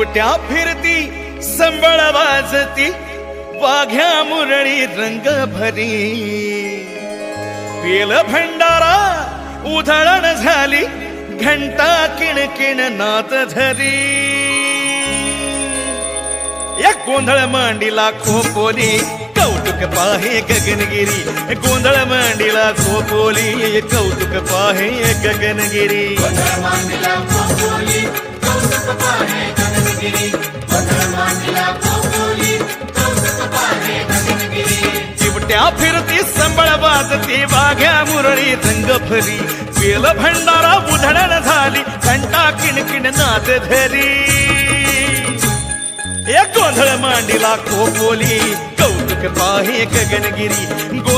चिवट्या फिरती संबळ वाजती वाघ्या मुरळी रंग भरी पेल भंडारा उधळण झाली घंटा किणकिण नाद धरी एक गोंधळ मांडीला खोपोली कौतुक पाहे गगनगिरी गोंधळ मांडीला खोपोली कौतुक पाहे गगनगिरी चिवट्या फिरती संबळ वाजती वाघ्या मुरळी रंग भरी पेल भंडारा उधळण झाली घंटा किणकिण नाद धरी एक गोंधळ मांडीला खोपोली कौतुक पाहे गगनगिरी